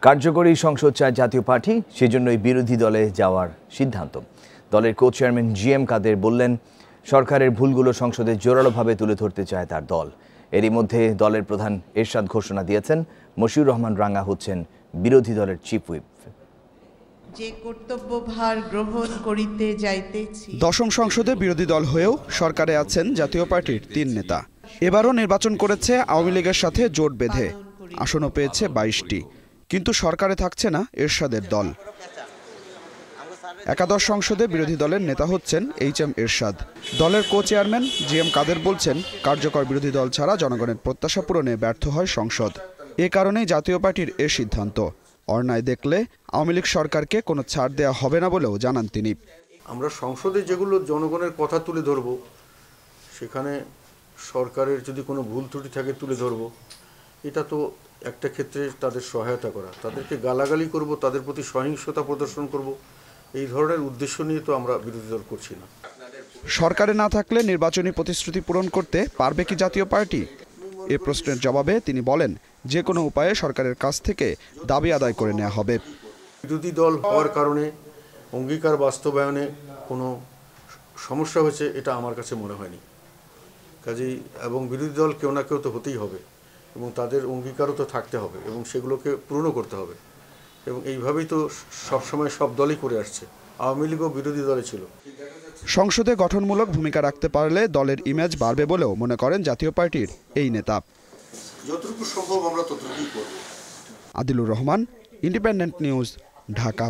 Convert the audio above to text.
কার্যকরী সংসদ চায় জাতীয় পার্টি, সেজন্যই বিরোধী দলে যাওয়ার সিদ্ধান্ত। দলের কো চেয়ারম্যান জিএম কাদের বললেন, সরকারের ভুলগুলো সংসদে জোরালোভাবে তুলে ধরতে চায় তার দল। এরই মধ্যে দলের প্রধান এরশাদ ঘোষণা দিয়েছেন, মশিউর রহমান রাঙ্গা হচ্ছেন বিরোধী দলের চিফ হুইপ। যে কর্তব্যভার গ্রহণ করিতে যাইতেছি। দশম সংসদে বিরোধী দল হয়েও সরকারে আছেন জাতীয় পার্টির ৩ নেতা। এবারও নির্বাচন করেছে আওয়ামী লীগের সাথে জোট বেঁধে, আসনও পেয়েছে ২২টি, কিন্তু সরকারে থাকছে না এরশাদের দল। একাদশ সংসদে বিরোধী দলের নেতা হচ্ছেন এইচ.এম. এরশাদ। দলের কো চেয়ারম্যান জিএম কাদের বলছেন, কার্যকর বিরোধী দল ছাড়া জনগণের প্রত্যাশা পূরণে ব্যর্থ হয় সংসদ। এ কারণেই জাতীয় পার্টির এ সিদ্ধান্ত। অন্যায় দেখলে আওয়ামী লীগ সরকারকে কোনো ছাড় দেওয়া হবে না বলেও জানান তিনি। আমরা সংসদে যেগুলো জনগণের কথা তুলে ধরব, সেখানে সরকারের যদি কোনো ভুল ত্রুটি থাকে তুলে ধরব। এটা তো একটা ক্ষেত্রে তাদের সহায়তা করা, তাদেরকে গালাগালি করব, তাদের প্রতি সহিংসতা প্রদর্শন করব, এই ধরনের উদ্দেশ্য নিয়ে তো আমরা বিরোধী দল করছি না। সরকারে না থাকলে নির্বাচনী প্রতিশ্রুতি পূরণ করতে পারবে কি জাতীয় পার্টি? এ প্রশ্নের জবাবে তিনি বলেন, যে কোনো উপায়ে সরকারের কাছ থেকে দাবি আদায় করে নেওয়া হবে। বিরোধী দল হওয়ার কারণে অঙ্গীকার বাস্তবায়নে কোনো সমস্যা হয়েছে এটা আমার কাছে মনে হয়নি। কাজেই এবং বিরোধী দল কেউ না কেউ তো হতেই হবে, এবং তাদের অঙ্গীকারও তো থাকতে হবে, এবং সেগুলোকে পূরণও করতে হবে। এবং এইভাবেই তো সবসময় সব দলই করে আসছে। আওয়ামী লীগও বিরোধী দলে ছিল। সংসদে গঠনমূলক ভূমিকা রাখতে পারলে দলের ইমেজ বাড়বে বলেও মনে করেন জাতীয় পার্টির এই নেতা। যতটুকু সম্ভব আমরা ততটুকুই করব। Adilur Rahman, independent news, Dhaka.